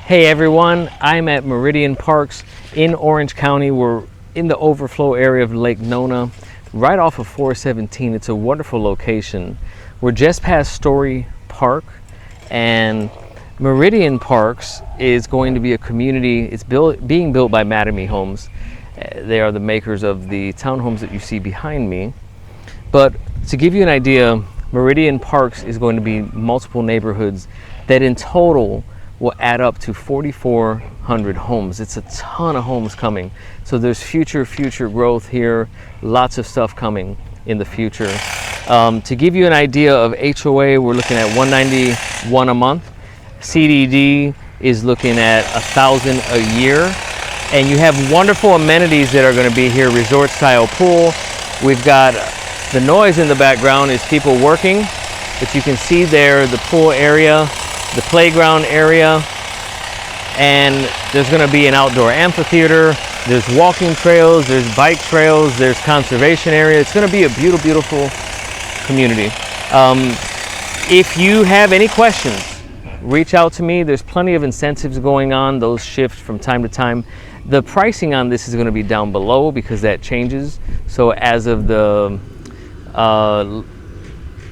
Hey everyone, I'm at Meritage Parks in Orange County. We're in the overflow area of Lake Nona, right off of 417. It's a wonderful location. We're just past Story Park, and Meritage Parks is going to be a community. It's being built by Mattamy Homes. They are the makers of the townhomes that you see behind me. But to give you an idea, Meritage Parks is going to be multiple neighborhoods that in total will add up to 4,400 homes. It's a ton of homes coming. So there's future growth here, lots of stuff coming in the future. To give you an idea of HOA, we're looking at $191 a month. CDD is looking at $1,000 a year. And you have wonderful amenities that are going to be here, resort style pool. We've got the noise in the background is people working, but you can see there the pool area, the playground area, and there's going to be an outdoor amphitheater. There's walking trails, there's bike trails, there's conservation area. It's going to be a beautiful community. If you have any questions, reach out to me. There's plenty of incentives going on. Those shift from time to time. The pricing on this is going to be down below because that changes. So as of the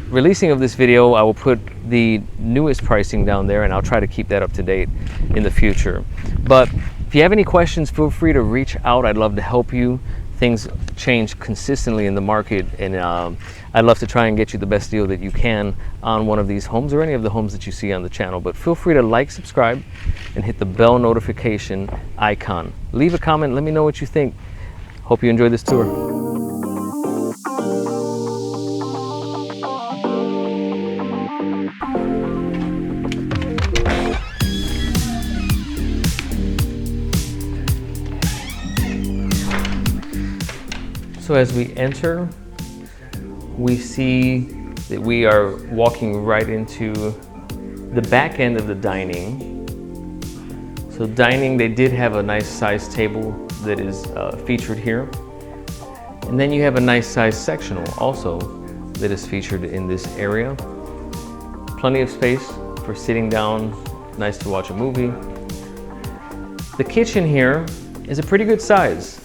releasing of this video, I will put the newest pricing down there, and I'll try to keep that up to date in the future. But if you have any questions, feel free to reach out. I'd love to help you. Things change consistently in the market, and I'd love to try and get you the best deal that you can on one of these homes or any of the homes that you see on the channel. But feel free to like, subscribe, and hit the bell notification icon. Leave a comment, let me know what you think. Hope you enjoy this tour. So as we enter, we see that we are walking right into the back end of the dining. So dining, they did have a nice size table that is featured here. And then you have a nice size sectional also that is featured in this area. Plenty of space for sitting down, nice to watch a movie. The kitchen here is a pretty good size.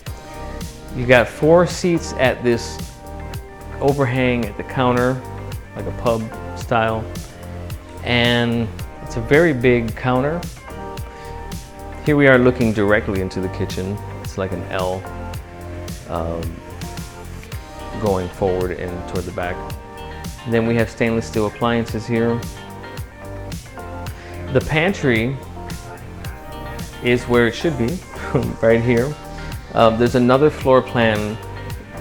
You got 4 seats at this overhang at the counter, like a pub style. And it's a very big counter. Here we are looking directly into the kitchen. It's like an L going forward and toward the back. And then we have stainless steel appliances here. The pantry is where it should be, right here. There's another floor plan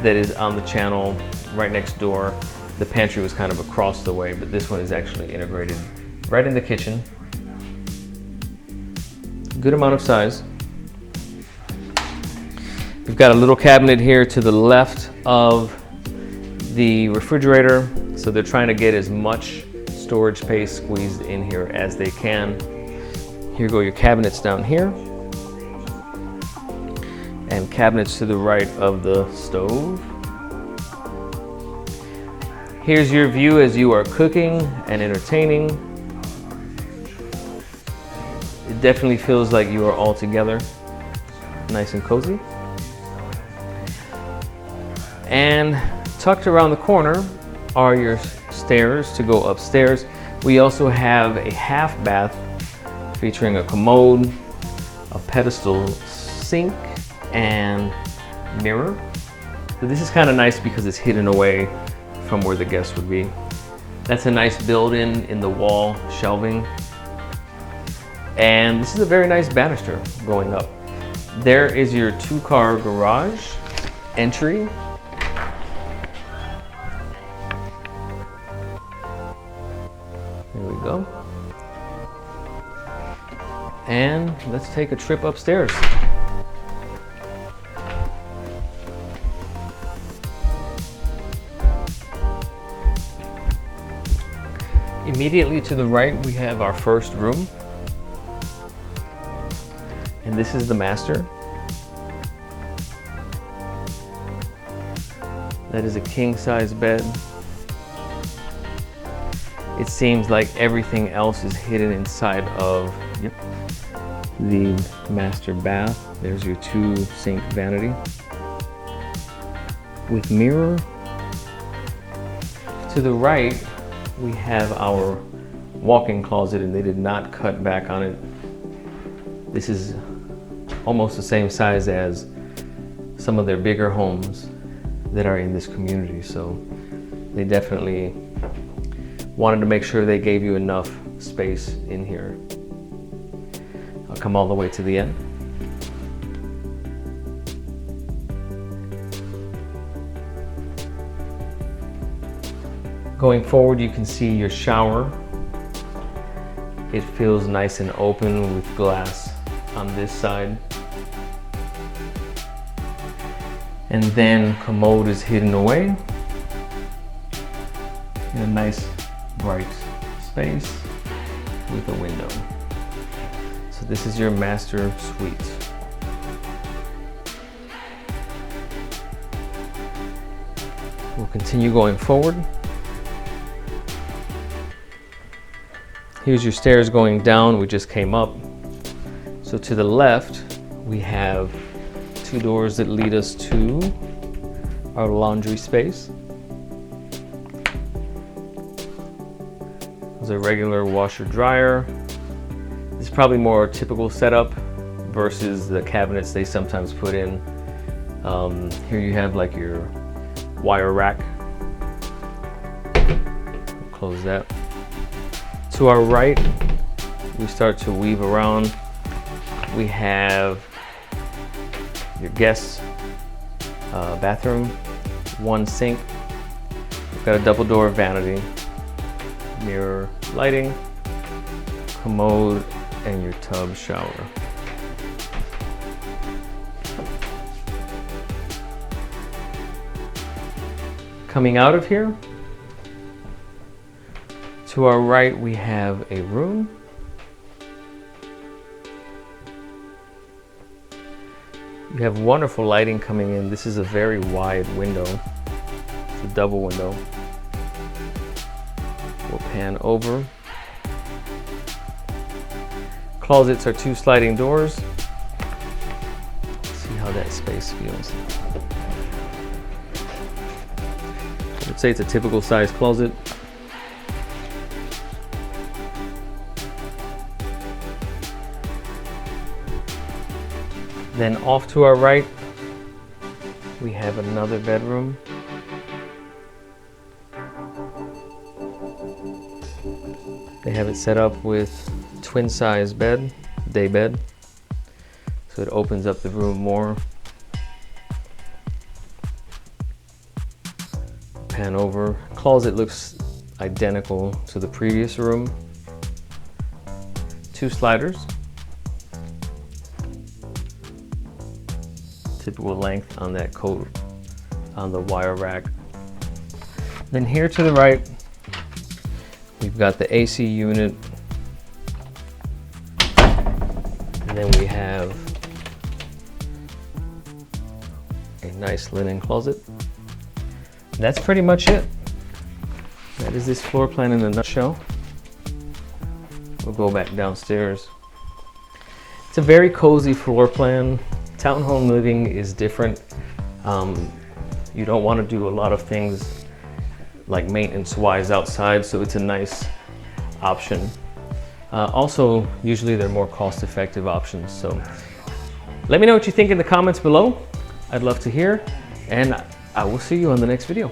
that is on the channel right next door. The pantry was kind of across the way, but this one is actually integrated right in the kitchen. Good amount of size. We've got a little cabinet here to the left of the refrigerator. So they're trying to get as much storage space squeezed in here as they can. Here go your cabinets down here. And cabinets to the right of the stove. Here's your view as you are cooking and entertaining. It definitely feels like you are all together, nice and cozy. And tucked around the corner are your stairs to go upstairs. We also have a half bath featuring a commode, a pedestal sink, and mirror. So this is kind of nice because it's hidden away from where the guests would be. That's a nice built-in in the wall shelving. And this is a very nice banister going up. There is your 2-car garage entry. There we go. And let's take a trip upstairs. Immediately to the right, we have our first room. And this is the master. That is a king-size bed. It seems like everything else is hidden inside of the master bath. There's your 2-sink vanity with mirror. To the right, we have our walk-in closet, and they did not cut back on it. This is almost the same size as some of their bigger homes that are in this community. So they definitely wanted to make sure they gave you enough space in here. I'll come all the way to the end. Going forward, you can see your shower. It feels nice and open with glass on this side. And then commode is hidden away in a nice bright space with a window. So this is your master suite. We'll continue going forward. Here's your stairs going down. We just came up. So to the left, we have 2 doors that lead us to our laundry space. There's a regular washer dryer. This is probably more typical setup versus the cabinets they sometimes put in. Here you have like your wire rack. Close that. To our right, we start to weave around. We have your guest bathroom, 1 sink. We've got a double door vanity, mirror lighting, commode, and your tub shower. Coming out of here, to our right, we have a room. You have wonderful lighting coming in. This is a very wide window. It's a double window. We'll pan over. Closets are 2 sliding doors. Let's see how that space feels. I would say it's a typical size closet. Then off to our right, we have another bedroom. They have it set up with twin size bed, day bed. So it opens up the room more. Pan over. Closet looks identical to the previous room. 2 sliders. Typical length on that coat on the wire rack. Then here to the right, we've got the AC unit, and then we have a nice linen closet. And that's pretty much it. That is this floor plan in a nutshell. We'll go back downstairs. It's a very cozy floor plan. Townhome living is different. You don't want to do a lot of things like maintenance wise outside, so it's a nice option. Also, usually they're more cost effective options. So let me know what you think in the comments below. I'd love to hear, and I will see you on the next video.